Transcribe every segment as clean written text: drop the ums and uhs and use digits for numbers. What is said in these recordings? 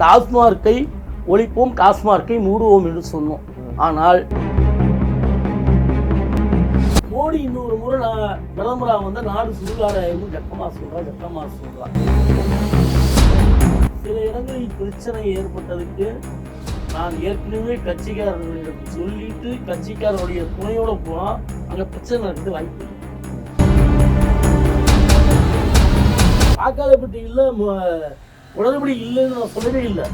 டாஸ்மார்க்கை ஒழிப்போம், டாஸ்மார்க்கை மூடுவோம் என்று சொன்னோம். ஆனால் மோடி இன்னொரு முறை பிரதமராக வந்த நாடு சுடுகாடாயிரும் கட்டமாக சொல்றான். சில இடங்களில் பிரச்சனை ஏற்பட்டதுக்கு நான் ஏற்கனவே கட்சிக்காரர்களிடம் சொல்லிட்டு கட்சிக்காரருடைய துணையோட போனா அங்க பிரச்சனை நடக்குது வாய்ப்பு. வாக்காளப்பட்டி இல்ல, உடன்படி இல்லைன்னு நான் சொல்லவே இல்லை.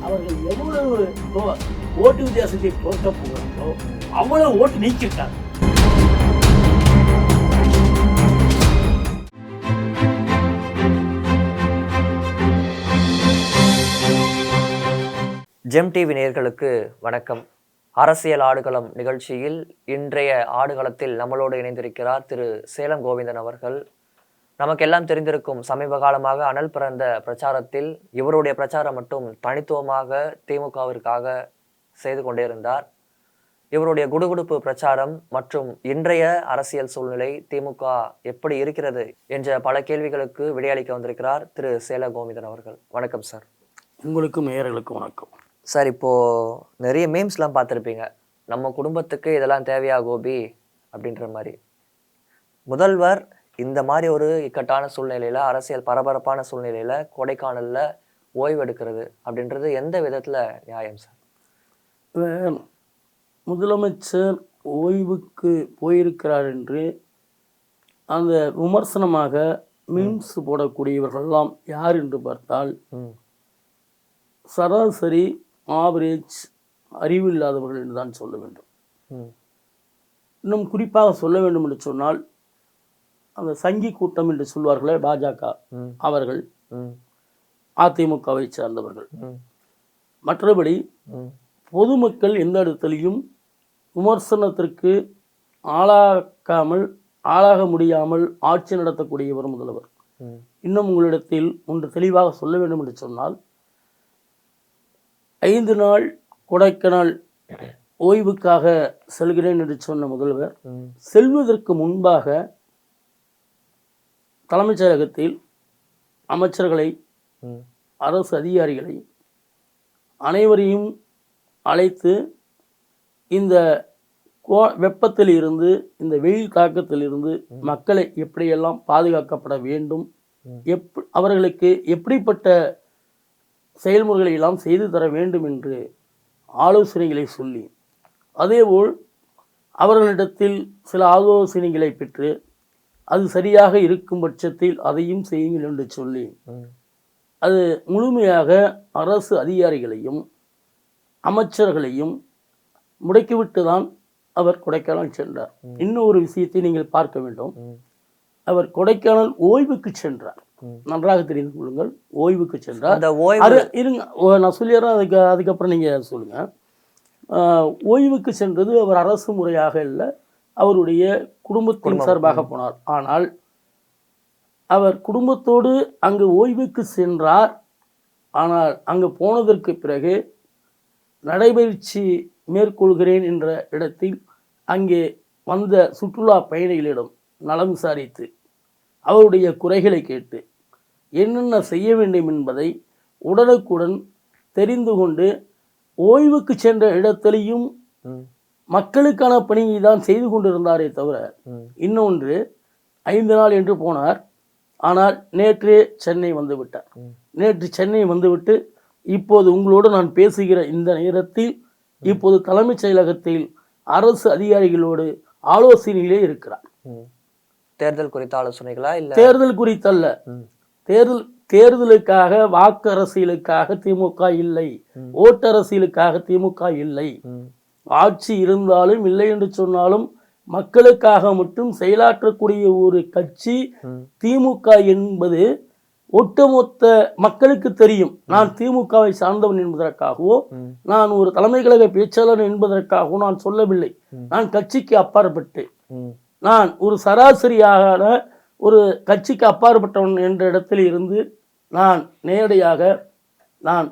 அவர்கள் எவ்வளவு ஓட்டு வித்தியாசத்தை தோற்க போகிறாங்களோ அவ்வளவு ஓட்டு நீக்கிட்டாங்க. ஜெம் டிவி நேயர்களுக்கு வணக்கம். அரசியல் ஆடுகளம் நிகழ்ச்சியில் இன்றைய ஆடுகளத்தில் நம்மளோடு இணைந்திருக்கிறார் திரு சேலம் கோவிந்தன் அவர்கள். நமக்கெல்லாம் தெரிந்திருக்கும் சமீப காலமாக அனல் பிறந்த பிரச்சாரத்தில் இவருடைய பிரச்சாரம் மட்டும் தனித்துவமாக திமுகவிற்காக செய்து கொண்டே இருந்தார். இவருடைய குடுகுடுப்பு பிரச்சாரம் மற்றும் இன்றைய அரசியல் சூழ்நிலை திமுக எப்படி இருக்கிறது என்ற பல கேள்விகளுக்கு விடையளிக்க வந்திருக்கிறார் திரு சேல கோவிந்தன் அவர்கள். வணக்கம் சார். உங்களுக்கும் நேயர்களுக்கும் வணக்கம் சார். இப்போது நிறைய மீம்ஸ்லாம் பார்த்துருப்பீங்க, நம்ம குடும்பத்துக்கு இதெல்லாம் தேவையா கோபி அப்படின்ற மாதிரி. முதல்வர் இந்த மாதிரி ஒரு இக்கட்டான சூழ்நிலையில், அரசியல் பரபரப்பான சூழ்நிலையில் கொடைக்கானலில் ஓய்வு எடுக்கிறது அப்படின்றது எந்த விதத்தில் நியாயம் சார்? முதலமைச்சர் ஓய்வுக்கு போயிருக்கிறார் என்று அந்த விமர்சனமாக மீம்ஸ் போடக்கூடியவர்கள்லாம் யார் என்று பார்த்தால் சராசரி ஆவரேஜ் அறிவில்லாதவர்கள் என்று தான் சொல்ல வேண்டும். இன்னும் குறிப்பாக சொல்ல வேண்டும் என்று சொன்னால் அந்த சங்கி கூட்டம் என்று சொல்வார்களே பாஜக, அவர்கள் அதிமுகவை சார்ந்தவர்கள். மற்றபடி பொதுமக்கள் எந்த இடத்திலையும் விமர்சனத்திற்கு ஆளாக முடியாமல் ஆட்சி நடத்தக்கூடியவர் முதல்வர். இன்னும் உங்களிடத்தில் ஒன்று தெளிவாக சொல்ல வேண்டும் என்று சொன்னால், 5 நாள் கொடைக்கானல் ஓய்வுக்காக செல்கிறேன் என்று சொன்ன முதல்வர் செல்வதற்கு முன்பாக தலைமைச் செயலகத்தில் அமைச்சர்களை, அரசு அதிகாரிகளை அனைவரையும் அழைத்து இந்த வெப்பத்தில் இருந்து, இந்த வெயில் தாக்கத்தில் இருந்து மக்களை எப்படியெல்லாம் பாதுகாக்கப்பட வேண்டும், அவர்களுக்கு எப்படிப்பட்ட செயல்முறைகளை எல்லாம் செய்து தர வேண்டும் என்று ஆலோசனைகளை சொல்லி, அதேபோல் அவர்களிடத்தில் சில ஆலோசனைகளை பெற்று அது சரியாக இருக்கும் பட்சத்தில் அதையும் செய்யுங்கள் என்று சொல்லி அது முழுமையாக அரசு அதிகாரிகளையும் அமைச்சர்களையும் முடக்கிவிட்டு தான் அவர் கொடைக்கானல் சென்றார். இன்னொரு விஷயத்தை நீங்கள் பார்க்க வேண்டும். அவர் கொடைக்கானல் ஓய்வுக்கு சென்றார். நன்றாக தெரிந்து கொள்ளுங்கள், ஓய்வுக்கு சென்றார். இருங்க, நான் சொல்லிடுறேன், அதுக்கப்புறம் நீங்கள் சொல்லுங்க. ஓய்வுக்கு சென்றது அவர் அரசு முறையாக இல்லை, அவருடைய குடும்பத்தின் சார்பாக போனார். ஆனால் அவர் குடும்பத்தோடு அங்கு ஓய்வுக்கு சென்றார். ஆனால் அங்கு போனதற்கு பிறகு நடைபயிற்சி மேற்கொள்கிறேன் என்ற இடத்தில் அங்கே வந்த சுற்றுலா பயணிகளிடம் நலம் விசாரித்து அவருடைய குறைகளை கேட்டு என்னென்ன செய்ய வேண்டும் என்பதை உடனுக்குடன் தெரிந்து கொண்டு ஓய்வுக்கு சென்ற இடத்திலையும் மக்களுக்கான பணியை தான் செய்து கொண்டிருந்தாரே தவிர, இன்னொன்று 5 நாள் என்று போனார். ஆனால் நேற்றே சென்னை வந்து விட்டார். நேற்று சென்னை வந்துவிட்டு இப்போது உங்களோடு நான் பேசுகிற இந்த நேரத்தில் இப்போது தலைமைச் செயலகத்தில் அரசு அதிகாரிகளோடு ஆலோசனையிலே இருக்கிறார். தேர்தல் குறித்த ஆலோசனைகளா? இல்லை, தேர்தல் குறித்தல்ல. தேர்தலுக்காக, வாக்கு அரசியலுக்காக திமுக இல்லை, ஓட்டு அரசியலுக்காக திமுக இல்லை. ஆட்சி இருந்தாலும் இல்லை என்று சொன்னாலும் மக்களுக்காக மட்டும் செயலாற்றக்கூடிய ஒரு கட்சி திமுக என்பது ஒட்டுமொத்த மக்களுக்கு தெரியும். நான் திமுகவை சார்ந்தவன் என்பதற்காகவோ, நான் ஒரு தலைமை கழக பேச்சாளர் என்பதற்காகவோ நான் சொல்லவில்லை. நான் கட்சிக்கு அப்பாற்பட்டு, நான் ஒரு சராசரியான ஒரு கட்சிக்கு அப்பாற்பட்டவன் என்ற இடத்தில் இருந்து நான் நேரடியாக நான்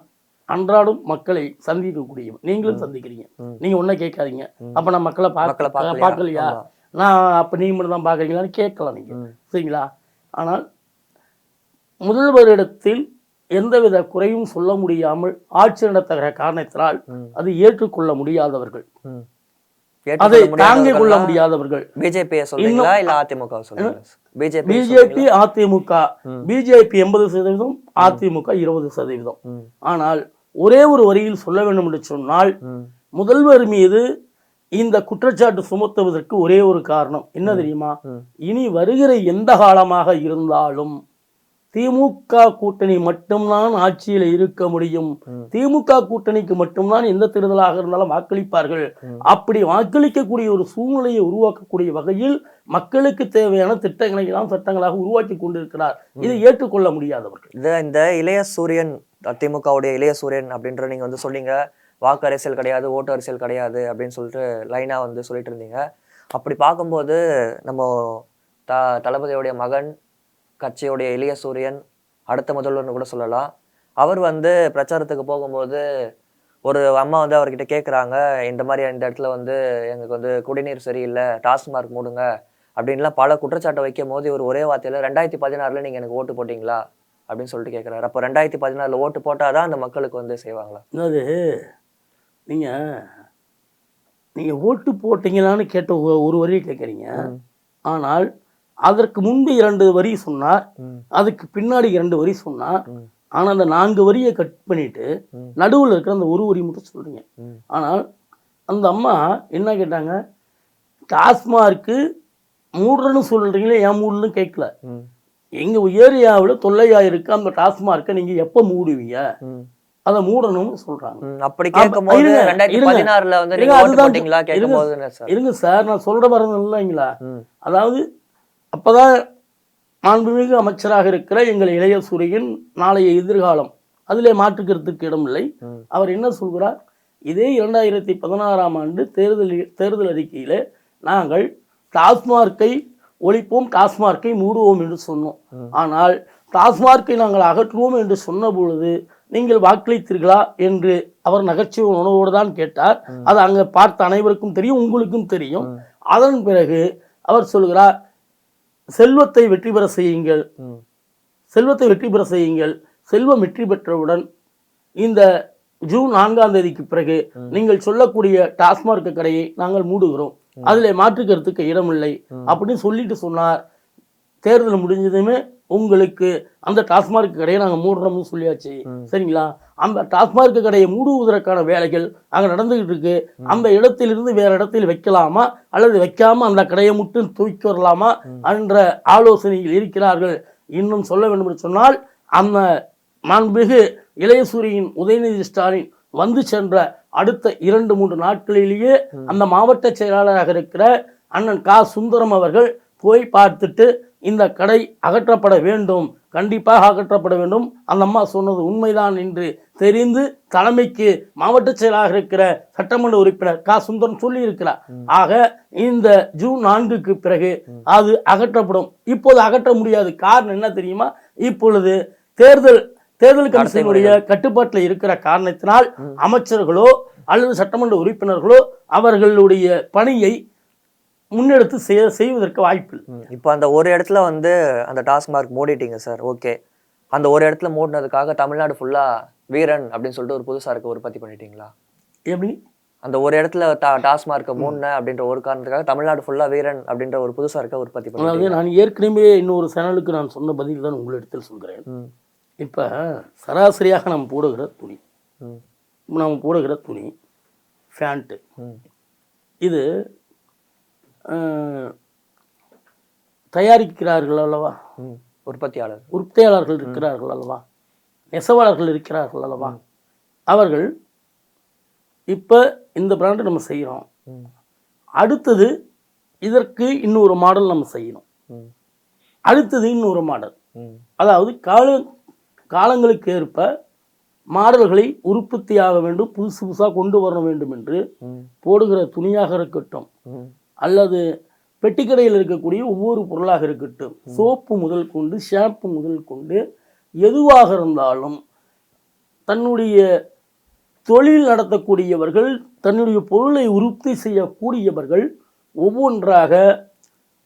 அன்றாடம் மக்களை சந்திக்கக்கூடியவன். நீங்களும் சந்திக்கிறீங்க, நீங்க ஒன்னும் கேட்காதீங்க. அப்ப நான் மக்களை பார்க்கலையா, நான் அப்ப நீங்க மட்டும் தான் பாக்குறீங்களான்னு கேட்கலாம் நீங்க, சரிங்களா? ஆனால் முதல்வரிடத்தில் எந்தவித குறையும் சொல்ல முடியாமல் ஆட்சி நடத்துகிற காரணத்தினால் அது ஏற்றுக்கொள்ள முடியாதவர்கள், அதை தாங்கிக் கொள்ள முடியாதவர்கள். பிஜேபியை சொல்றீங்களா இல்ல அதிமுக சொல்றீங்களா? BJP AIADMK, BJP 80%, AIADMK 20%. ஆனால் ஒரே ஒரு வரியில் சொல்ல வேண்டும் என்று சொன்னால், முதல்வர் மீது இந்த குற்றச்சாட்டு சுமத்துவதற்கு ஒரே ஒரு காரணம் என்ன தெரியுமா? இனி வருகிற எந்த காலமாக இருந்தாலும் திமுக கூட்டணி மட்டும்தான் ஆட்சியில் இருக்க முடியும், திமுக கூட்டணிக்கு மட்டும்தான் எந்த தேர்தலாக இருந்தாலும் வாக்களிப்பார்கள். அப்படி வாக்களிக்கக்கூடிய ஒரு சூழ்நிலையை உருவாக்கக்கூடிய வகையில் மக்களுக்கு தேவையான திட்டங்களை எல்லாம் சட்டங்களாக உருவாக்கி கொண்டிருக்கிறார். இதை ஏற்றுக்கொள்ள முடியாதவர்கள். இந்த இளைய சூரியன், திமுகவுடைய இளைய சூரியன் அப்படின்ற நீங்க வந்து சொன்னீங்க, வாக்கு அரசியல் கிடையாது, ஓட்டு அரசியல் கிடையாது அப்படின்னு சொல்லிட்டு லைனா வந்து சொல்லிட்டு இருந்தீங்க. அப்படி பார்க்கும்போது நம்ம தளபதியோடைய மகன், கட்சியுடைய இளைய சூரியன், அடுத்த முதல்வர்னு கூட சொல்லலாம், அவர் வந்து பிரச்சாரத்துக்கு போகும்போது ஒரு அம்மா வந்து அவர்கிட்ட கேட்குறாங்க, இந்த மாதிரி இந்த இடத்துல வந்து எங்களுக்கு வந்து குடிநீர் சரியில்லை, டாஸ்மார்க் மூடுங்க அப்படின்லாம் பல குற்றச்சாட்டை வைக்கும் போது இவர் ஒரே வார்த்தையில் 2016 நீங்கள் எனக்கு ஓட்டு போட்டிங்களா அப்படின்னு சொல்லிட்டு கேட்குறாரு. அப்போ 2016 ஓட்டு போட்டால் தான் அந்த மக்களுக்கு வந்து செய்வாங்களா? அதாவது நீங்கள் ஓட்டு போட்டீங்களான்னு கேட்ட ஒரு வரியை கேட்குறீங்க. ஆனால் அதற்கு முன்பு 2 வரி சொன்னார், அதுக்கு பின்னாடி 2 வரி சொன்னார். ஆனால் அந்த 4 வரியை கட் பண்ணிட்டு நடுவில் இருக்கிற அந்த ஒரு வரி மட்டும் சொல்றீங்க. ஆனால் அந்த அம்மா என்ன கேட்டாங்க, டாஸ்மார்க்கு மூடுறன்னு சொல்றீங்களே, ஏன் மூடன்னு கேட்கல. எங்க ஏரியாவில் தொல்லையா இருக்கு, அந்த டாஸ்மார்க்கை நீங்க எப்ப மூடுவீங்க, அதை மூடணும்னு சொல்றாங்க. அப்படி கேட்கும்போது 2016 வந்து நீங்க ஓட்டு போட்டீங்களா கேட்கும்போது இருங்க சார், நான் சொல்ற பாருங்க இல்லைங்களா. அதாவது அப்பதான் மாண்புமிகு அமைச்சராக இருக்கிற எங்கள் இளைய சூரியன் நாளைய எதிர்காலம், அதிலே மாற்றுக்கிறதுக்கு இடமில்லை. அவர் என்ன சொல்கிறார், இதே 2016ஆம் ஆண்டு தேர்தல் அறிக்கையில நாங்கள் டாஸ்மார்க்கை ஒழிப்போம், டாஸ்மார்க்கை மூடுவோம் என்று சொன்னோம். ஆனால் டாஸ்மார்க்கை நாங்கள் அகற்றுவோம் என்று சொன்ன பொழுது நீங்கள் வாக்களித்தீர்களா என்று அவர் நகைச்சுவை உணர்வோடு தான் கேட்டார். அது அங்க பார்த்த அனைவருக்கும் தெரியும், உங்களுக்கும் தெரியும். அதன் பிறகு அவர் சொல்கிறார், செல்வத்தை வெற்றி பெற செய்யுங்கள், செல்வத்தை வெற்றி பெற செய்யுங்கள், செல்வம் வெற்றி பெற்றவுடன் இந்த ஜூன் 4ஆம் தேதிக்கு பிறகு நீங்கள் சொல்லக்கூடிய டாஸ்மார்க் கடையை நாங்கள் மூடுகிறோம், அதில் மாற்று கருத்துக்கு இடமில்லை அப்படின்னு சொல்லிட்டு சொன்னார். தேர்தல் முடிஞ்சதுமே உங்களுக்கு அந்த டாஸ்மார்க் கடையை நாங்கள் மூடுறோம்னு சொல்லியாச்சு, சரிங்களா. அந்த டாஸ்மார்க் கடையை மூடுவதற்கான வேலைகள் அங்கே நடந்துகிட்டு இருக்கு. அந்த இடத்திலிருந்து வேற இடத்தில் வைக்கலாமா அல்லது வைக்காம அந்த கடையை மட்டும் தூக்கி வரலாமா என்ற ஆலோசனையில் இருக்கிறார்கள். இன்னும் சொல்ல வேண்டும் என்று சொன்னால், அந்த மாண்புமிகு இளையசூரியின் உதயநிதி ஸ்டாலின் வந்து சென்ற அடுத்த 2-3 நாட்களிலேயே அந்த மாவட்ட செயலாளராக இருக்கிற அண்ணன் கா. சுந்தரம் அவர்கள் போய் பார்த்துட்டு இந்த கடை அகற்றப்பட வேண்டும், கண்டிப்பாக அகற்றப்பட வேண்டும், அந்த அம்மா சொன்னது உண்மைதான் என்று தெரிந்து தலைமைக்கு மாவட்ட செயலாளராக இருக்கிற சட்டமன்ற உறுப்பினர் கா. சுந்தரம் சொல்லி இருக்கிறார். ஆக இந்த ஜூன் 4க்கு பிறகு அது அகற்றப்படும். இப்போது அகற்ற முடியாது. காரணம் என்ன தெரியுமா, இப்பொழுது தேர்தல் கமிஷனுடைய கட்டுப்பாட்டில் இருக்கிற காரணத்தினால் அமைச்சர்களோ அல்லது சட்டமன்ற உறுப்பினர்களோ அவர்களுடைய பணியை முன்னெடுத்து செய்வதற்கு வாய்ப்பு. இப்போ அந்த ஒரு இடத்துல வந்து அந்த டாஸ்மார்க் மூடிட்டீங்க சார், ஓகே. அந்த ஒரு இடத்துல மூடினதுக்காக தமிழ்நாடு ஃபுல்லா வீரன் அப்படின்னு சொல்லிட்டு ஒரு புதுசா இருக்க உற்பத்தி பண்ணிட்டீங்களா? எப்படி அந்த ஒரு இடத்துல டாஸ்மார்க்கை மூடின அப்படின்ற ஒரு காரணத்துக்காக தமிழ்நாடு ஃபுல்லா வீரன் அப்படின்ற ஒரு புதுசா இருக்க உற்பத்தி பண்ணி? அதாவது நான் ஏற்கனவே இன்னொரு சேனலுக்கு நான் சொன்ன பதில் தான் உங்களிடத்தில் சொல்கிறேன். இப்போ சராசரியாக நம்ம போடுகிற துணி ஃபேண்ட்டு, இது தயாரிக்கிறார்கள் அல்லவா, உற்பத்தியாளர்கள் இருக்கிறார்கள் அல்லவா, நெசவாளர்கள் இருக்கிறார்கள் அல்லவா, அவர்கள் இப்போ இந்த பிராண்டு நம்ம செய்கிறோம், அடுத்தது இதற்கு இன்னொரு மாடல் நம்ம செய்யணும், அடுத்தது இன்னொரு மாடல், அதாவது காலங்களுக்கு ஏற்ப மாடல்களை உற்பத்தியாக வேண்டும், புதுசாக கொண்டு வர வேண்டும் என்று போடுகிற துணியாக இருக்கட்டும் அல்லது பெட்டிக்கடையில் இருக்கக்கூடிய ஒவ்வொரு பொருளாக இருக்கட்டும், சோப்பு முதல் கொண்டு ஷாம்பு முதல் கொண்டு எதுவாக இருந்தாலும் தன்னுடைய தொழில் நடத்தக்கூடியவர்கள், தன்னுடைய பொருளை உற்பத்தி செய்யக்கூடியவர்கள் ஒவ்வொன்றாக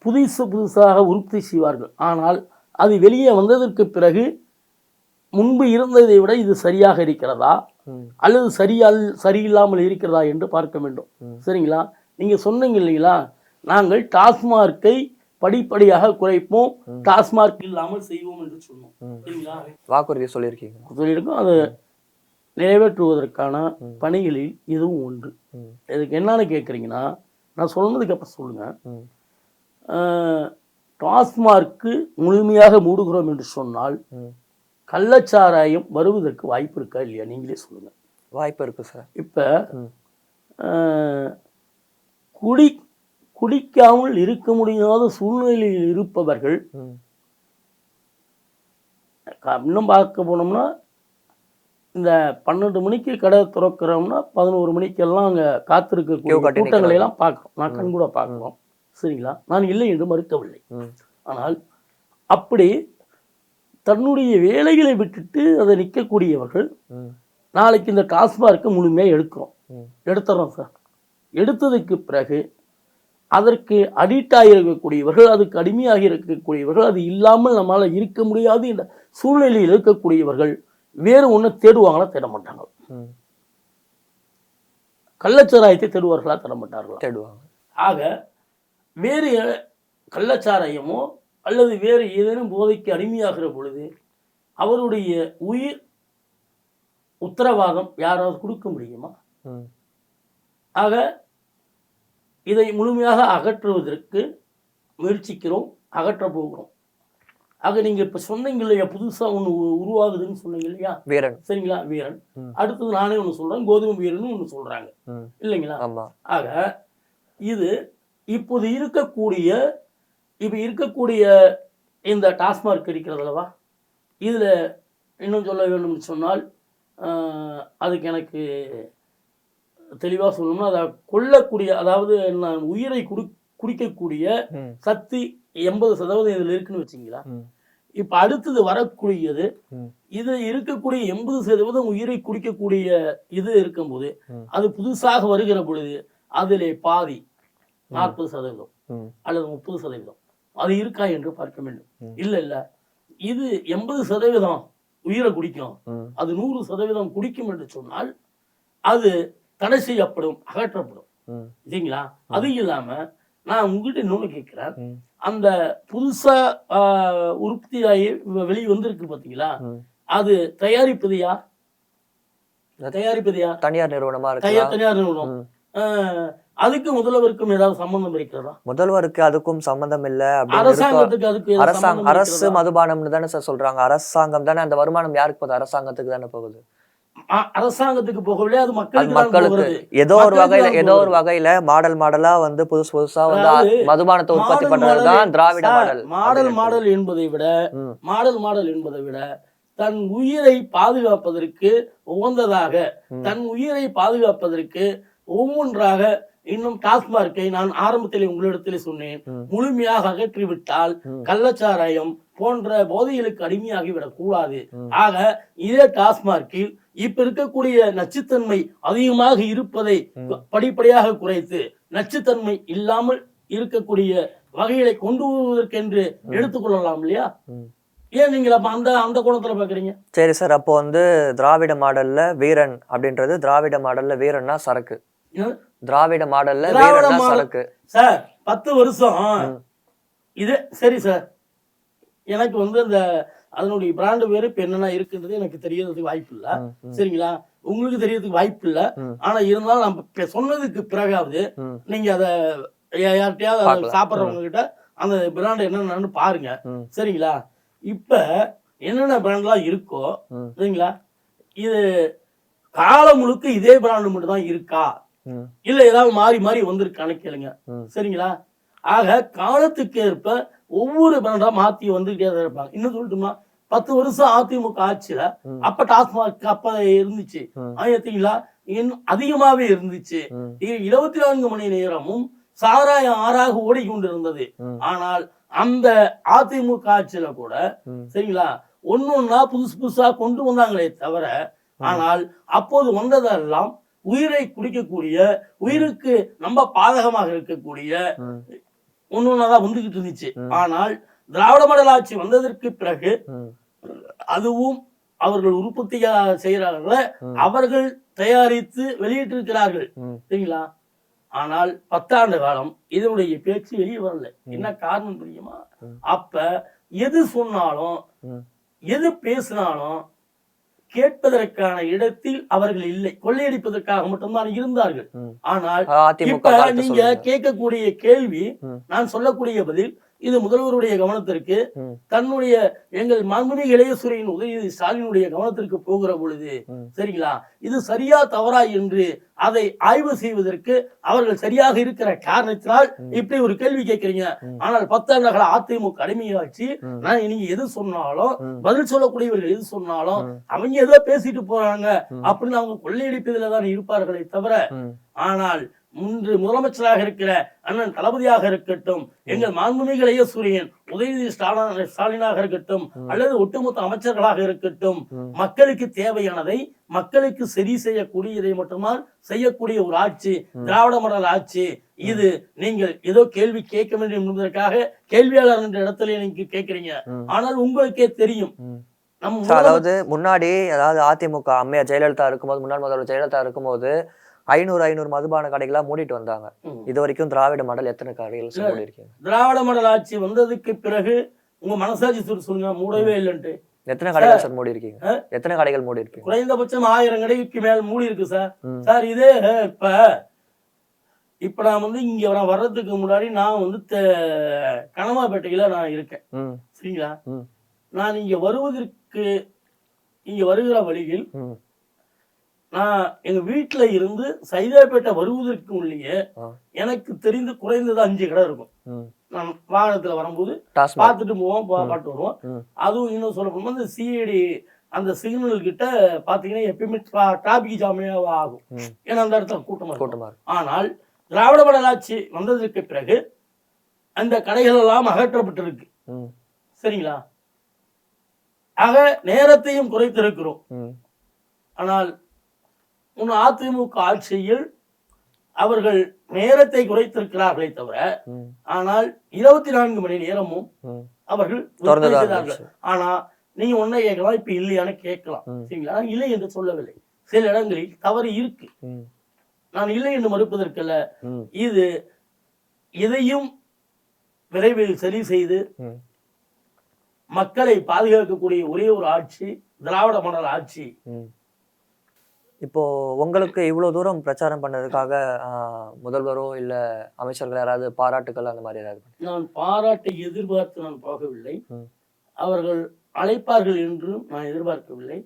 புதுசாக உற்பத்தி செய்வார்கள். ஆனால் அது வெளியே வந்ததற்கு பிறகு முன்பு இருந்ததை விட இது சரியாக இருக்கிறதா அல்லது சரியில்லாமல் இருக்கிறதா என்று பார்க்க வேண்டும். சரிங்களா? நீங்க சொன்னீங்க இல்லைங்களா, நாங்கள் டாஸ்மார்க்கை படிப்படியாக குறைப்போம், டாஸ்மார்க் இல்லாமல் செய்வோம் என்று சொன்னோம். சரிங்களா? வாக்குறுதி சொல்லியிருக்கோம். அதை நிறைவேற்றுவதற்கான பணிகளில் இதுவும் ஒன்று. இதுக்கு என்னன்னு கேட்குறீங்கன்னா, நான் சொன்னதுக்கு அப்புறம் சொல்லுங்க. டாஸ்மார்க்கு முழுமையாக மூடுகிறோம் என்று சொன்னால் கள்ளச்சாராயம் வருவதற்கு வாய்ப்பு இருக்கா இல்லையா? நீங்களே சொல்லுங்க. வாய்ப்பு இருக்கு சார். இப்ப குடிக்காமல் இருக்க முடியாத சூழ்நிலையில் இருப்பவர்கள், இன்னும் பார்க்க போனோம்னா இந்த 12 மணிக்கு கடை திறக்கிறோம்னா 11 மணிக்கெல்லாம் அங்கே காத்திருக்கக்கூடிய கூட்டங்களை எல்லாம் பார்க்குறோம். நான் கண் கூட பார்க்குறோம். சரிங்களா? நான் இல்லை என்று மறுக்கவில்லை. ஆனால் அப்படி தன்னுடைய வேலைகளை விட்டுட்டு அதை நிற்கக்கூடியவர்கள் நாளைக்கு இந்த டாஸ்மார்க்கை முழுமையாக எடுத்துறோம் சார். எடுத்ததுக்கு பிறகு அதற்கு அடிக்டாக இருக்கக்கூடியவர்கள், அதுக்கு அடிமையாக இருக்கக்கூடியவர்கள், அது இல்லாமல் நம்மளால் இருக்க முடியாது என்ற சூழ்நிலையில் இருக்கக்கூடியவர்கள் வேறு ஒன்று தேடுவாங்களா? தேட மாட்டாங்க. கள்ளச்சாராயத்தை தேடுவார்களா? தேட மாட்டார்களா? தேடுவாங்க. ஆக வேறு கள்ளச்சாராயமோ அல்லது வேறு ஏதேனும் போதைக்கு அடிமையாகிற பொழுது அவருடைய உயிர் உத்தரவாதம் யாராவது கொடுக்க முடியுமா? ஆக இதை முழுமையாக அகற்றுவதற்கு முயற்சிக்கிறோம், அகற்ற போகிறோம். ஆக நீங்க இப்ப சொன்னீங்க இல்லையா, புதுசா ஒண்ணு உருவாகுதுன்னு சொன்னீங்க இல்லையா, வீரன். சரிங்களா? வீரன். அடுத்தது நானே ஒண்ணு சொல்றேன், கோதுமை வீரன் ஒண்ணு சொல்றாங்க இல்லைங்களா? ஆக இது இப்போது இருக்கக்கூடிய இந்த டாஸ்மார்க் இருக்கிறதுலவா, இதுல இன்னும் சொல்ல வேண்டும் சொன்னால் அதுக்கு எனக்கு தெளிவா சொல்லணும்னா, அதை கொல்லக்கூடிய, அதாவது உயிரை குடிக்கக்கூடிய சக்தி 80% இதுல இருக்குன்னு வச்சுங்களா. இப்ப அடுத்தது வரக்கூடியது, இது இருக்கக்கூடிய 80% உயிரை குடிக்கக்கூடிய இது இருக்கும்போது அது புதுசாக வருகிற பொழுது அதிலே பாதி 40% அல்லது 30% அது இருக்கா என்று பார்க்க வேண்டும். இல்ல இது 80% உயிரை குடிக்கும், அது 100% குடிக்கும் என்று சொன்னால் அது தடை செய்யப்படும், அகற்றப்படும். சரிங்களா? அது இல்லாம நான் உங்ககிட்ட இன்னொன்னு கேட்கிறேன், அந்த புதுசா உற்பத்தியாகி வெளியே வந்திருக்கு பாத்தீங்களா, அது தயாரிப்பது யார்? தனியார் நிறுவனமா இருக்கு. தனியார் நிறுவனம். அதுக்கு முதல்வருக்கும் ஏதாவது சம்பந்தம் இருக்கிறதா? முதல்வருக்கு அதுக்கும் சம்பந்தம் இல்ல. அரசாங்கத்துக்கு அதுக்கு அரசு மதுபானம்னு தானே சார் சொல்றாங்க. அரசாங்கம் தானே, அந்த வருமானம் யாருக்கு போகுது? அரசாங்கத்துக்கு தானே போகுது. அரசாங்கத்துக்கு போகவில்லை, அது மக்களுக்கு. ஏதோ ஒரு வகையில மாடலா வந்து புதுசா வந்து மதுபானத்தை உற்பத்தி பண்றதுதான் திராவிட மாடல். மாடல் என்பதை விட தன் உயிரை பாதுகாப்பதற்கு உகந்ததாக, தன் உயிரை பாதுகாப்பதற்கு ஒவ்வொன்றாக இன்னும் டாஸ்மார்க்கை நான் ஆரம்பத்தில் உங்களிடத்தில் சொன்னேன், முழுமையாக அகற்றிவிட்டால் கள்ளச்சாராயம் போன்ற போதைகளுக்கு அடிமையாகி விடக்கூடாது. ஆக இதே டாஸ்மார்க்கில் இப்ப இருக்கக்கூடிய நச்சுத்தன்மை அதிகமாக இருப்பதை படிப்படியாக குறைத்து நச்சுத்தன்மை இல்லாமல் இருக்கக்கூடிய வகைகளை கொண்டு வருவதற்கென்று எடுத்துக்கொள்ளலாம் இல்லையா? ஏன் நீங்க அந்த கோணத்துல பாக்குறீங்க? சரி சார், அப்போ வந்து திராவிட மாடல்ல வீரன் அப்படின்றது, திராவிட மாடல்ல வீரன்னா சரக்கு, திராவிட மாடல்ல வீரன்னா சரக்கு சார். 10 வருஷம் இது சரி சார். எனக்கு வந்து அந்த அதனுடைய பிராண்டு பேரு இப்ப என்னென்ன இருக்குன்றது எனக்கு தெரியறதுக்கு வாய்ப்பு இல்ல. சரிங்களா? உங்களுக்கு தெரியறதுக்கு வாய்ப்பு இல்ல. ஆனா இருந்தாலும் நம்ம சொன்னதுக்கு பிறகாவது நீங்க அதை யார்கிட்டயாவது சாப்பிட்றவங்க கிட்ட அந்த பிராண்ட் என்னென்னு பாருங்க. சரிங்களா? இப்ப என்னென்ன பிராண்ட்லாம் இருக்கோ, சரிங்களா, இது காலம் முழுக்க இதே பிராண்டு மட்டும் தான் இருக்கா, இல்ல ஏதாவது மாறி மாறி வந்திருக்கான்னு கேளுங்க. சரிங்களா? ஆக காலத்துக்கு ஏற்ப ஒவ்வொரு பிராண்டா மாத்தி வந்துகிட்டே தான் இருப்பாங்க. இன்னும் சொல்லட்டுமா, 10 வருஷம் அதிமுக ஆட்சியில அப்ப டாஸ்மாக் அப்ப இருந்துச்சு, ஆயிரத்தீங்களா, இன்னும் அதிகமாவே இருந்துச்சு. 24 மணி நேரமும் சாராயம் ஆறாக ஓடிக்கொண்டிருந்தது. ஆனால் அந்த அதிமுக ஆட்சியில கூட சரிங்களா ஒன்னொன்னா புதுசா கொண்டு வந்தாங்களே தவிர, ஆனால் அப்போது வந்ததெல்லாம் உயிரை குடிக்கக்கூடிய, உயிருக்கு ரொம்ப பாதகமாக இருக்கக்கூடிய ஒன்னொன்னாதான் வந்துகிட்டு இருந்துச்சு. ஆனால் திராவிட மாடல் ஆட்சி வந்ததற்கு பிறகு அதுவும் அவர்கள் உற்பத்தியா செய்கிறார்கள அவர்கள் தயாரித்து வெளியிட்டிருக்கிறார்கள். சரிங்களா? ஆனால் 10 ஆண்டு காலம் இதனுடைய பேச்சு வெளியே வரல. என்ன காரணம் தெரியுமா? அப்ப எது சொன்னாலும் எது பேசினாலும் கேட்பதற்கான இடத்தில் அவர்கள் இல்லை. கொள்ளையடிப்பதற்காக மட்டும்தான் இருந்தார்கள். ஆனால் இப்ப நீங்க கேட்கக்கூடிய கேள்வி, நான் சொல்லக்கூடிய பதில், இது முதல்வருடைய கவனத்திற்கு, தன்னுடைய எங்கள் மாண்புமிகு இளையசுரையின் உதயநிதி ஸ்டாலினுடைய கவனத்திற்கு போகிற பொழுது, சரிங்களா, இது சரியா தவறா என்று அதை ஆய்வு செய்வதற்கு அவர்கள் சரியாக இருக்கிற காரணத்தினால் இப்படி ஒரு கேள்வி கேட்கிறீங்க. ஆனால் 10 ஆண்டுகள அதிமுக அடிமையாச்சு, நான் நீங்க எது சொன்னாலும் பதில் சொல்லக்கூடியவர்கள் எது சொன்னாலும் அவங்க ஏதோ பேசிட்டு போறாங்க அப்படின்னு அவங்க கொள்ளையடிப்பதில் தான் இருப்பார்களே தவிர, ஆனால் முன்பு முதலமைச்சராக இருக்கிற அண்ணன் தளபதியாக இருக்கட்டும், எங்கள் மாண்புமிகு இளையசூரியன் உதயநிதி ஸ்டாலினாக இருக்கட்டும், அல்லது ஒட்டுமொத்த அமைச்சர்களாக இருக்கட்டும், மக்களுக்கு தேவையானதை மக்களுக்கு சரி செய்யக்கூடியதை மட்டும்தான் செய்யக்கூடிய ஒரு ஆட்சி திராவிட மாடல் ஆட்சி இது. நீங்கள் ஏதோ கேள்வி கேட்க வேண்டும் என்பதற்காக கேள்வியாளர் என்ற இடத்துல நீங்க கேட்கிறீங்க. ஆனால் உங்களுக்கே தெரியும், அதாவது முன்னாடி, அதாவது அதிமுக அம்மையார் ஜெயலலிதா இருக்கும்போது, முன்னாள் முதல்வர் ஜெயலலிதா இருக்கும்போது 500 மதுபான கடைகளா மூடிட்டு வந்தாங்க. இது வரைக்கும் திராவிட மாடல் எத்தனை கடைகள் மூடி இருக்கீங்க? திராவிட மாடல் ஆட்சி வந்ததுக்கு பிறகு உங்க மனசாட்சி சொல்லுங்க, மூடவே இல்லைன்ட்டு. எத்தனை கடைகள் சார் மூடி இருக்கீங்க? எத்தனை கடைகள் மூடி இருக்கீங்க? குறைந்தபட்சம் 1000 கடைக்கு மேல் மூடி இருக்கு சார். சார் இதே இப்ப நான் இங்க வர்றதுக்கு முன்னாடி நான் கனமாப்பேட்டையில நான் இருக்கேன். சரிங்களா? நான் இங்க வருவதற்கு, இங்க வருகிற வழியில் நான் எங்க வீட்டுல இருந்து சைதாப்பேட்டை வருவதற்கு உள்ளே எனக்கு தெரிந்து குறைந்தது 5 கடை இருக்கும். நான் வாகனத்துல வரும்போது பார்த்துட்டு போவோம், பாட்டு வருவோம். அதுவும் இன்னும் சொல்ல போனோம், இந்த சிஐடி அந்த சிக்னல் கிட்ட பாத்தீங்கன்னா எப்பயுமே டிராபிக் ஜாமே ஆகும். ஏன்னா அந்த இடத்துல கூட்டமா இருக்கும். ஆனால் திராவிட மாடல் ஆட்சி வந்ததற்கு பிறகு அந்த கடைகள் எல்லாம் அகற்றப்பட்டிருக்கு. சரிங்களா? ஆக நேரத்தையும் குறைத்திருக்கிறோம். ஆனால் அதிமுக ஆட்சியில் அவர்கள் நேரத்தை குறைத்திருக்கிறார்களே தவிர, ஆனால் 24 மணி நேரமும் அவர்கள் செய்தார்கள். ஆனா நீங்க ஒன்ன கேட்கலாம், இப்ப இல்லையான்னு கேட்கலாம். சரிங்களா? இல்லை என்று சொல்லவில்லை. சில இடங்களில் தவறு இருக்கு, நான் இல்லை என்று மறுப்பதற்கல்ல. இது இதையும் விரைவில் சரி செய்து மக்களை பாதுகாக்கக்கூடிய ஒரே ஒரு ஆட்சி திராவிட மாடல் ஆட்சி. இப்போ உங்களுக்கு இவ்வளவு தூரம் பிரச்சாரம் பண்ணதுக்காக முதல்வரோ இல்ல அமைச்சர்கள் யாராவது பாராட்டுகள் அந்த மாதிரி ஏதாவது? நான் பாராட்டை எதிர்பார்த்து நான் போகவில்லை. அவர்கள் அழைப்பார்கள் என்றும் நான் எதிர்பார்க்கவில்லை.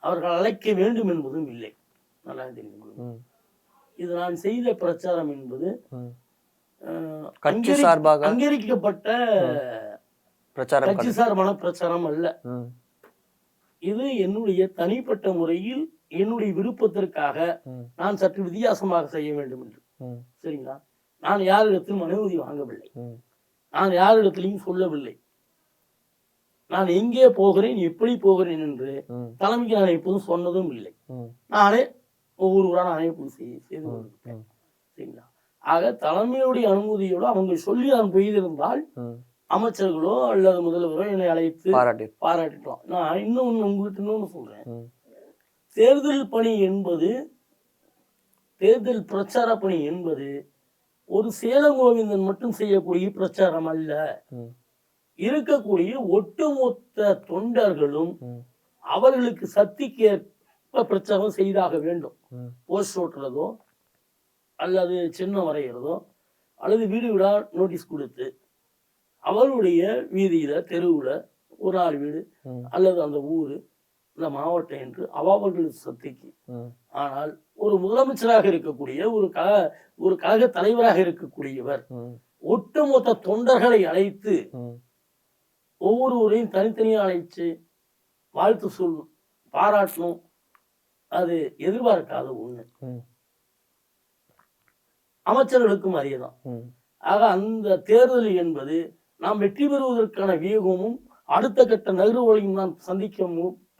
அவர்கள் அழைக்க வேண்டும் என்பதும் இல்லை. நல்லா தெரியும். இது நான் செய்த பிரச்சாரம் என்பது கட்சி சார்பாக அங்கீகரிக்கப்பட்ட பிரச்சாரம், கட்சி சார்பான பிரச்சாரம் அல்ல. இது என்னுடைய தனிப்பட்ட முறையில் என்னுடைய விருப்பத்திற்காக நான் சற்று வித்தியாசமாக செய்ய வேண்டும் என்று. சரிங்களா? நான் யாரிடத்திலும் அனுமதி வாங்கவில்லை, நான் யாரிடத்திலையும் சொல்லவில்லை. நான் எங்கே போகிறேன், எப்படி போகிறேன் என்று தலைமைக்கு நான் எப்போதும் சொன்னதும் இல்லை. நானே ஒவ்வொரு ஊரா நானே போய் செய்து கொண்டிருக்கேன். சரிங்களா? ஆக தலைமையுடைய அனுமதியோடு அவங்க சொல்லி நான் பெய்திருந்தால் அமைச்சர்களோ அல்லது முதல்வரோ என்னை அழைத்து பாராட்டிட்டோம். நான் இன்னொன்னு உங்ககிட்ட இன்னொன்னு சொல்றேன். தேர்தல் பணி என்பது, தேர்தல் பிரச்சார பணி என்பது ஒரு சேலங்கோவிந்தன் மட்டும் செய்யக்கூடிய பிரச்சாரம் அல்ல. இருக்கக்கூடிய ஒட்டுமொத்த தொண்டர்களும் அவர்களுக்கு சக்திக்கேற்ப பிரச்சாரம் செய்தாக வேண்டும். போஸ்ட் ஓட்டுறதோ அல்லது சின்னம் வரைகிறதோ அல்லது வீடு வீடா நோட்டீஸ் கொடுத்து அவருடைய வீதியில தெருவுல ஒரு 4 வீடு அல்லது அந்த ஊரு இந்த மாவட்டம் என்று அவர்கள் சக்திக்கு. ஆனால் ஒரு முதலமைச்சராக இருக்கக்கூடிய ஒரு கழக தலைவராக இருக்கக்கூடியவர் ஒட்டுமொத்த தொண்டர்களை அழைத்து ஒவ்வொருவரையும் தனித்தனியாக அழைச்சு வாழ்த்து சொல்லணும், பாராட்டணும். அது எதிர்பார்க்காத ஒண்ணு. அமைச்சர்களுக்கும் அறியதான். ஆக அந்த தேர்தல் என்பது நாம் வெற்றி பெறுவதற்கான வியூகமும் அடுத்த கட்ட நகர்வுகளையும் நாம்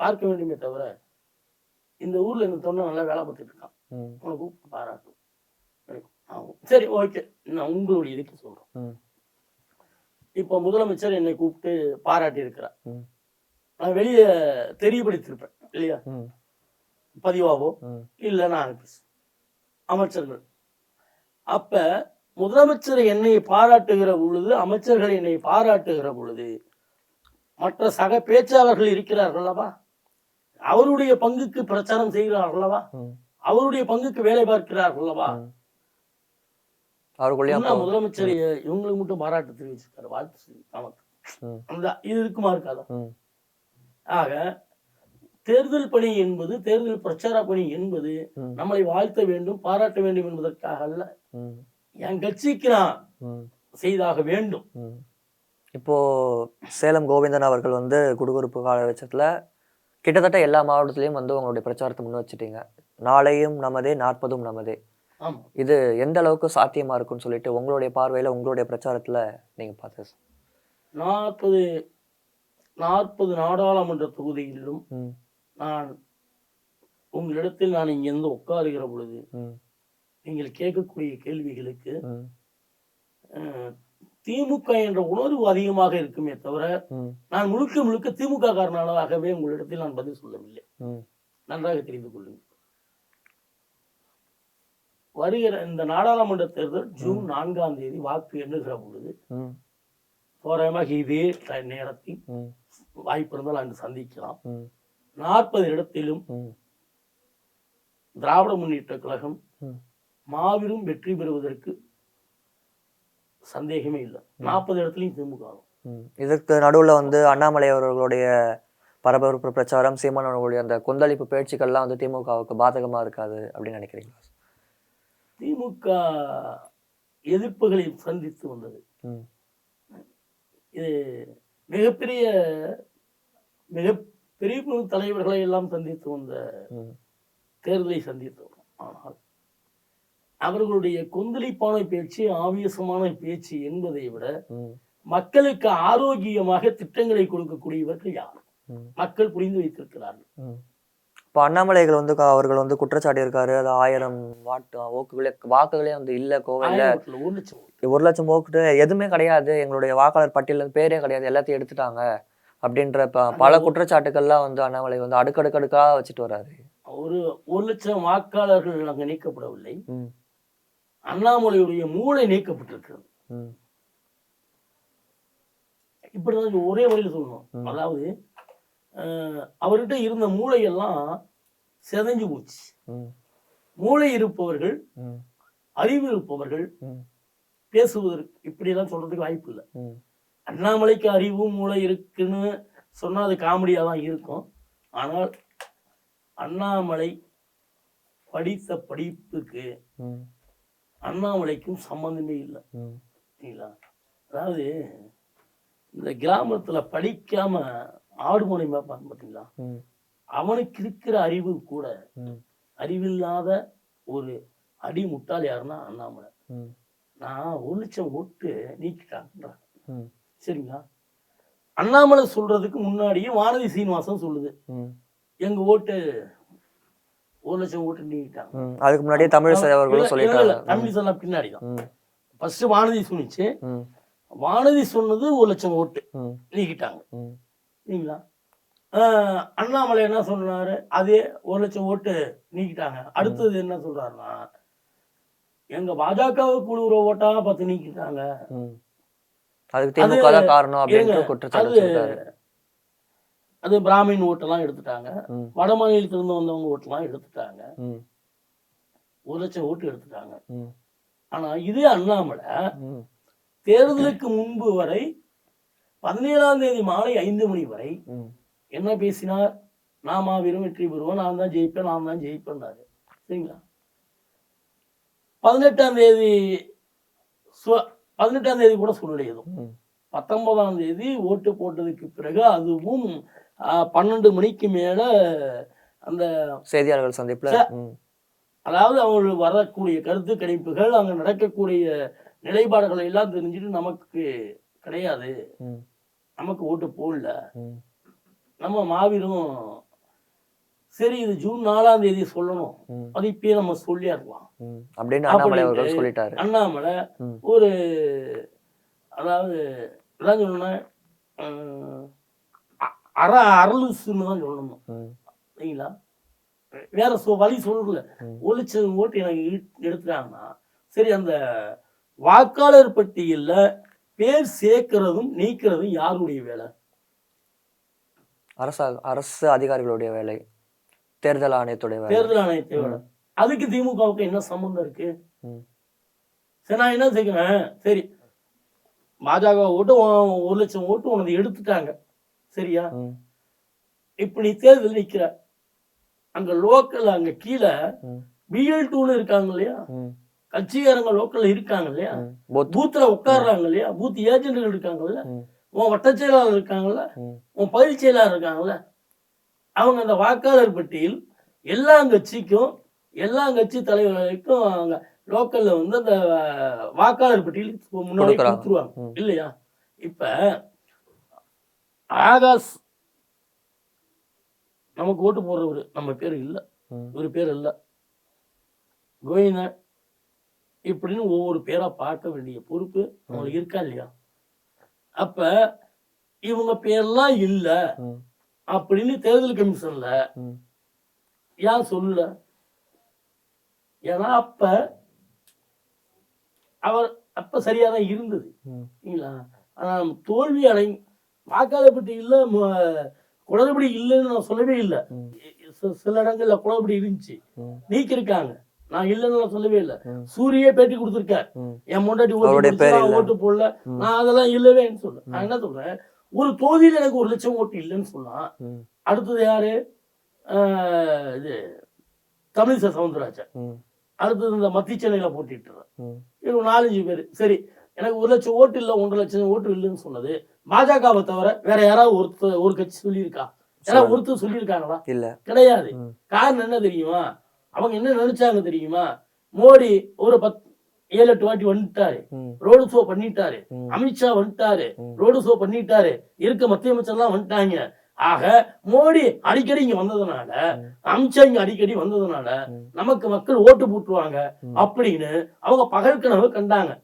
பார்க்க வேண்டுமே தவிர, இந்த ஊர்ல இந்த தொண்டை நல்லா வேலை பார்த்துட்டு இருக்கான், உனக்கு பாராட்டும். சரி, ஓகே, நான் உங்களுடைய இதுக்கு சொல்றேன். இப்ப முதலமைச்சர் என்னை கூப்பிட்டு பாராட்டி இருக்கிறார். நான் வெளியே தெரியப்படுத்தியிருப்பேன் இல்லையா, பதிவாவோ இல்லை நான் அமைச்சர்கள். அப்ப முதலமைச்சர் என்னை பாராட்டுகிற பொழுது, அமைச்சர்கள் என்னை பாராட்டுகிற பொழுது, மற்ற சக பேச்சாளர்கள் இருக்கிறார்கள் அல்லவா, அவருடைய பங்குக்கு பிரச்சாரம் செய்கிறார்கள் அல்லவா, அவருடைய பங்குக்கு வேலை பார்க்கிறார்கள் அல்லவா. முதலமைச்சர் இவங்களுக்கு மட்டும் பாராட்டு தெரிவிச்சிருக்காரு, வாழ்த்து நமக்கு அந்த இது இருக்குமா இருக்காதா. ஆக தேர்தல் பணி என்பது, தேர்தல் பிரச்சார பணி என்பது நம்மளை வாழ்த்த வேண்டும், பாராட்ட வேண்டும் என்பதற்காக அல்ல, என் கட்சிக்கு நான் செய்தாக வேண்டும். இப்போ சேலம் கோவிந்தன் அவர்கள் வந்து குடுகுறுப்பு காலபட்சத்துல கிட்டத்தட்ட எல்லா மாவட்டத்திலையும் வந்து உங்களுடைய பிரச்சாரத்தை முன் வச்சுட்டீங்க. நாளையும் நமதே 40ம் நமதே, இது எந்த அளவுக்கு சாத்தியமா இருக்குன்னு சொல்லிட்டு உங்களுடைய பார்வையில உங்களுடைய பிரச்சாரத்துல நீங்க பார்த்தது? 40 நாடாளுமன்ற தொகுதிகளிலும் நான் உங்களிடத்தில் நான் இங்கிருந்து உட்காருகிற பொழுது நீங்கள் கேட்கக்கூடிய கேள்விகளுக்கு திமுக என்ற உணர்வு அதிகமாக இருக்குமே தவிர நான் முழுக்க முழுக்க திமுக காரணமாகவே உங்களிடத்தில் நான் பதில் சொல்லவில்லை. நன்றாக தெரிந்து கொள்ளுங்கள். வருகிற இந்த நாடாளுமன்ற தேர்தல் ஜூன் 4ஆம் தேதி வாக்கு எண்ணுகிற பொழுது தோராயமாக இதே நேரத்தில் வாய்ப்பு இருந்தால் அங்கு சந்திக்கலாம். 40 இடத்திலும் திராவிட முன்னேற்ற கழகம் மாபெரும் வெற்றி பெறுவதற்கு சந்தேகமே இல்லை. 40 இடத்துலையும் திமுக. இதற்கு நடுவுல வந்து அண்ணாமலை அவர்களுடைய பரபரப்பு பிரச்சாரம், சீமான் அவர்களுடைய அந்த கொந்தளிப்பு பேச்சுக்கள்லாம் வந்து திமுகவுக்கு பாதகமா இருக்காது அப்படின்னு நினைக்கிறீங்களா? திமுக எதிர்ப்புகளை சந்தித்து வந்தது. இது மிகப்பெரிய தலைவர்களை எல்லாம் சந்தித்து வந்த தேர்தலை சந்தித்து வரும். ஆனால் அவர்களுடைய கொந்தளிப்பான பேச்சு, ஆவேசமான பேச்சு என்பதை விட மக்களுக்கு ஆரோக்கியமாக திட்டங்களை கொடுக்கக்கூடியவர்கள் யார்? மக்கள் புரிந்து வைத்திருக்கிறார்கள். இப்போ அண்ணாமலைகள் வந்து அவர்கள் வந்து குற்றச்சாட்டு இருக்காரு, அது 1000 வாக்குகளே வந்து இல்ல கோவையில, 1 லட்சம் வாக்கு எதுவுமே கிடையாது, எங்களுடைய வாக்காளர் பட்டியல பேரே கிடையாது, எல்லாத்தையும் எடுத்துட்டாங்க அப்படின்ற பல குற்றச்சாட்டுகள்லாம் வந்து அண்ணாமலை வந்து அடுக்கடுக்கடுக்கா வச்சுட்டு வர்றாரு. 1 லட்சம் வாக்காளர்கள் அங்க நீக்கப்படவில்லை, அண்ணாமலையுடைய மூளை நீக்கப்பட்டிருக்கிறது. இப்படிதான் ஒரே வழியில் சொல்லணும். அதாவது அவர்கிட்ட இருந்த மூளையெல்லாம் செதஞ்சு போச்சு. மூளை இருப்பவர்கள், அறிவு இருப்பவர்கள் பேசுவதற்கு இப்படி எல்லாம் சொல்றதுக்கு வாய்ப்பு இல்லை. அண்ணாமலைக்கு அறிவும் மூளை இருக்குன்னு சொன்னா அது காமெடியா தான் இருக்கும். ஆனால் அண்ணாமலை படித்த படிப்புக்கு அண்ணாமலைக்கும் சம்பந்தமே இல்லை. அதாவது இந்த கிராமத்துல படிக்காம ஆடுமொழி மேப்பான் பார்த்தீங்களா, அவனுக்கு இருக்கிற அறிவு கூட அறிவில்லாத ஒரு அடி முட்டாள் யாருன்னா அண்ணாமலை. நான் 1 லட்சம் ஓட்டு நீக்கிட்டாங்க. சரிங்களா, அண்ணாமலை சொல்றதுக்கு முன்னாடியே வானதி சீனிவாசன் சொல்லுது எங்க ஓட்டு 1 லட்சம் ஓட்டு நீக்கிட்டாங்க. அதுக்கு முன்னாடியே தமிழிசை அவர்களும் சொல்லிட்டாங்க. தமிழிசை பின்னாடிதான் ஃபர்ஸ்ட் வானதி சொன்னிச்சு. வானதி சொன்னது 1 லட்சம் ஓட்டு நீக்கிட்டாங்க. சரிங்களா, அண்ணாமலை என்ன சொன்னாரு, அதே 1 லட்சம் ஓட்டு நீக்கிட்டாங்க. அடுத்தது என்ன சொல்றாருன்னா, எங்க பாஜகவுக்கு குழுவுற ஓட்டா பார்த்து நீக்கிட்டாங்க, அது பிராமின் ஓட்டெல்லாம் எடுத்துட்டாங்க, வட மாநிலத்திலிருந்து வந்தவங்க ஓட்டெல்லாம் எடுத்துட்டாங்க, 1 லட்சம் ஓட்டு எடுத்துட்டாங்க. ஆனா இதே அண்ணாமலை தேர்தலுக்கு முன்பு வரை 17ஆம் தேதி மாலை 5 மணி வரை என்ன பேசினார், நான் மாபெரும் வெற்றி பெறுவோம், நான் தான் ஜெயிப்பேன், நான் தான் ஜெயிப்பேன்னாரு. சரிங்களா, 18ஆம் தேதி கூட சொல்லலையது. 19ஆம் தேதி ஓட்டு போட்டதுக்கு பிறகு, அதுவும் 12 மணிக்கு மேல அந்த செய்தியாளர்கள் சந்திப்புல, அதாவது அவங்களுக்கு வரக்கூடிய கருத்து கணிப்புகள், அங்க நடக்கக்கூடிய நிலைப்பாடுகளை எல்லாம் தெரிஞ்சுட்டு நமக்கு கிடையாது, நமக்கு ஓட்டு போடல, நம்ம மாவீரம், சரி இது ஜூன் 4ஆம் தேதி சொல்லணும், அது இப்பயே நம்ம சொல்லிடலாம் அப்படின்னு அண்ணாமலை அவர்கள் சொல்லிட்டாரு. அண்ணாமலை ஒரு, அதாவது அரலுசுன்னு தான் சொல்லணும். சரிங்களா? வேற வழி சொல்லல. 1,00,000 ஓட்டு எனக்கு எடுத்துட்டாங்கன்னா சரி, அந்த வாக்காளர் பட்டியல்ல பேர் சேர்க்கிறதும் நீக்கிறதும் யாருடைய வேலை? அரசு அதிகாரிகளுடைய வேலை, தேர்தல் ஆணையத்துடைய வேலை. தேர்தல் ஆணையத்தை வேலை. அதுக்கு திமுகவுக்கு என்ன சம்பந்தம் இருக்கு? சரி, நான் என்ன செய்கிறேன், சரி பாஜக ஓட்டு 1,00,000 ஓட்டு உனக்கு எடுத்துட்டாங்க, சரியா? இப்ப நீ தேர்தல் நிக்கிற, அங்க லோக்கல் அங்க கீழே BL2 இருக்காங்க இல்லையா, கட்சிக்காரங்க லோக்கல்ல இருக்காங்க இல்லையா, பூத்துல உட்கார்றாங்க இல்லையா, பூத் ஏஜென்ட்கள் இருக்காங்கல்ல, உன் வட்ட செயலாளர் இருக்காங்கல்ல, உன் பகுதி செயலாளர் இருக்காங்கல்ல, அவங்க அந்த வாக்காளர் பட்டியல் எல்லா கட்சிக்கும் எல்லா கட்சி தலைவர்களுக்கும் அவங்க லோக்கல்ல வந்து அந்த வாக்காளர் பட்டியல் முன்னாடி கொடுத்துருவாங்க இல்லையா? இப்ப ஆகாஷ் நமக்கு ஓட்டு போடுறவரு நம்ம பேர் இல்ல, ஒரு பேர் இல்ல, கோவிந்தா இப்படின்னு ஒவ்வொரு பேரா பார்க்க வேண்டிய பொறுப்பு அவங்களுக்கு இருக்கா இல்லையா? அப்ப இவங்க பேர்லாம் இல்ல அப்படின்னு தேர்தல் கமிஷன்ல ஏன் சொல்லல? ஏன்னா அப்ப சரியாதான் இருந்தது இல்லைங்களா? ஆனா தோல்வி வாக்காளர் பட்டியல்ல குளறுபடி இல்லைன்னு நான் சொல்லவே இல்லை. சில இடங்கள்ல குளறுபடி இருந்துச்சு, நீக்கிருக்காங்க, நான் இல்லைன்னு நான் சொல்லவே இல்லை. சூரிய பேட்டி கொடுத்திருக்கார், என் முன்னாடி ஓட்டு போடல, நான் அதெல்லாம் இல்லவேன்னு சொல்ல. நான் என்ன சொல்றேன், ஒரு தொகுதியில் எனக்கு 1,00,000 ஓட்டு இல்லைன்னு சொன்னா அடுத்தது யாரு? இது தமிழிசை சவுந்தரராஜன். அடுத்தது இந்த மத்திய சென்னையில போட்டிட்டு 4-5 பேர். சரி, எனக்கு 1,00,000 ஓட்டு இல்ல, 1,50,000 ஓட்டு இல்லைன்னு சொன்னது பாஜகவை தவிர வேற யாராவது ஒரு கட்சி சொல்லியிருக்கா? யாராவது ஒருத்தர் சொல்லியிருக்காங்களா? இல்ல, கிடையாது. காரணம் என்ன தெரியுமா? அவங்க என்ன நினைச்சாங்க தெரியுமா? மோடி ஒரு 7-8 வாட்டி வந்துட்டாரு, ரோடு ஷோ பண்ணிட்டாரு, அமித்ஷா வந்துட்டாரு, ரோடு ஷோ பண்ணிட்டாரு, இருக்க மத்திய அமைச்சர்லாம் வந்துட்டாங்க. ஆக மோடி அடிக்கடி இங்க வந்ததுனால, அமித்ஷா இங்க அடிக்கடி வந்ததுனால நமக்கு மக்கள் ஓட்டு போட்டுருவாங்க அப்படின்னு அவங்க பகல் கனவு கண்டாங்க.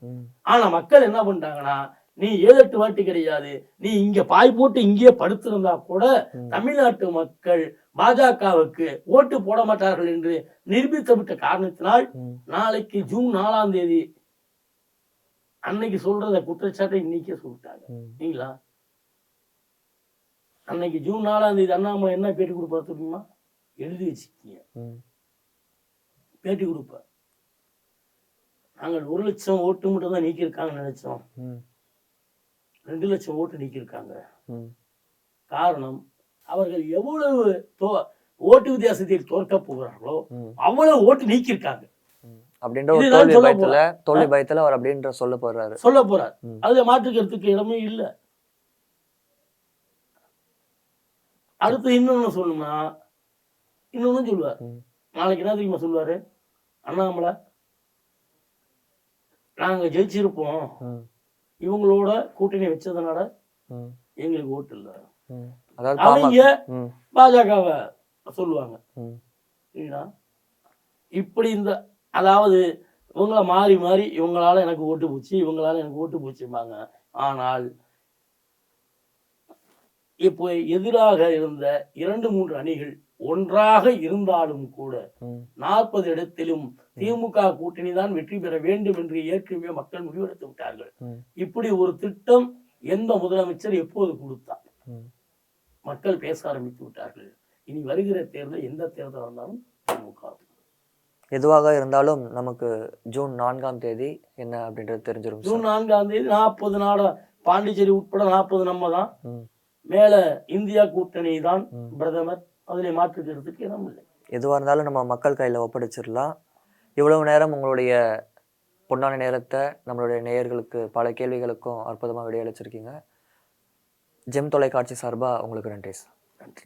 ஆனா மக்கள் என்ன பண்ணிட்டாங்கன்னா, நீ 7-8 வாட்டி கிடையாது, நீ இங்க பாய் போட்டு இங்கேயே படுத்திருந்தா கூட தமிழ்நாட்டு மக்கள் பாஜகவுக்கு ஓட்டு போட மாட்டார்கள் என்று நிரூபிக்கப்பட்ட காரணத்தினால் நாளைக்கு ஜூன் 4ஆம் தேதி அன்னைக்கு சொல்றத குற்றச்சாட்டை இன்னைக்கே சொல்லிட்டாங்க. சரிங்களா? அன்னைக்கு ஜூன் 4ஆம் தேதி அண்ணாமலை என்ன பேட்டி கொடுப்பாரு தெரியுமா? எழுதி வச்சுக்கீங்க, பேட்டி கொடுப்பார். நாங்கள் 1,00,000 ஓட்டு மட்டும் தான் நீக்கியிருக்காங்கன்னு நினைச்சோம், 2,00,000 ஓட்டு நீக்கியிருக்காங்க. காரணம், அவர்கள் எவ்வளவு ஓட்டு வித்தியாசத்தில் தோற்க போகிறார்களோ அவ்வளவு ஓட்டு நீக்கியிருக்காங்க அப்படின்ற ஒரு தோல்வி பயத்துல அவர் அப்படின்ற சொல்ல போறாரு. அதுல மாற்றுக்கிறதுக்கு இடமே இல்லை. அடுத்து இன்னொன்னு சொல்லணும்னா, இன்னொன்னு சொல்லுவார். நாளைக்கு என்ன தெரியுமா சொல்லுவாரு அண்ணாமலை? நாங்க ஜெயிச்சிருப்போம், இவங்களோட கூட்டணி வச்சதுனால எங்களுக்கு ஓட்டு இல்ல. அவங்க பாஜகவை சொல்லுவாங்க. இப்படி அதாவது இவங்கள மாறி மாறி இவங்களால எனக்கு ஓட்டு போச்சு, இவங்களால எனக்கு ஓட்டு போச்சுப்பாங்க. ஆனால் இப்போ எதிராக இருந்த 2-3 அணிகள் ஒன்றாக இருந்தாலும் கூட 40 இடத்திலும் திமுக கூட்டணி தான் வெற்றி பெற வேண்டும் என்று ஏற்கனவே மக்கள் முடிவெடுத்து விட்டார்கள். இப்படி ஒரு திட்டம் எந்த முதலமைச்சர் எப்போது கொடுத்தார்? மக்கள் பேச ஆரம்பித்து விட்டார்கள். இனி வருகிற தேர்தல் எந்த தேர்தல் இருந்தாலும் திமுக. எதுவாக இருந்தாலும் நமக்கு ஜூன் 4ஆம் தேதி என்ன அப்படின்றது தெரிஞ்சிடும். ஜூன் 4ஆம் தேதி 40 நாடு, பாண்டிச்சேரி உட்பட 40 நம்ம தான், மேல இந்தியா கூட்டணி தான் பிரதமர், அதிலே மாற்றுக்கிறதுக்கு இடம் இல்லை. எதுவாக இருந்தாலும் நம்ம மக்கள் கையில் ஒப்படைச்சிடலாம். இவ்வளவு நேரம் உங்களுடைய பொன்னான நேரத்தை நம்மளுடைய நேயர்களுக்கு பல கேள்விகளுக்கும் அற்புதமாக விடையளிச்சிருக்கீங்க. ஜெம் தொலைக்காட்சி சார்பாக உங்களுக்கு நன்றி சார். நன்றி.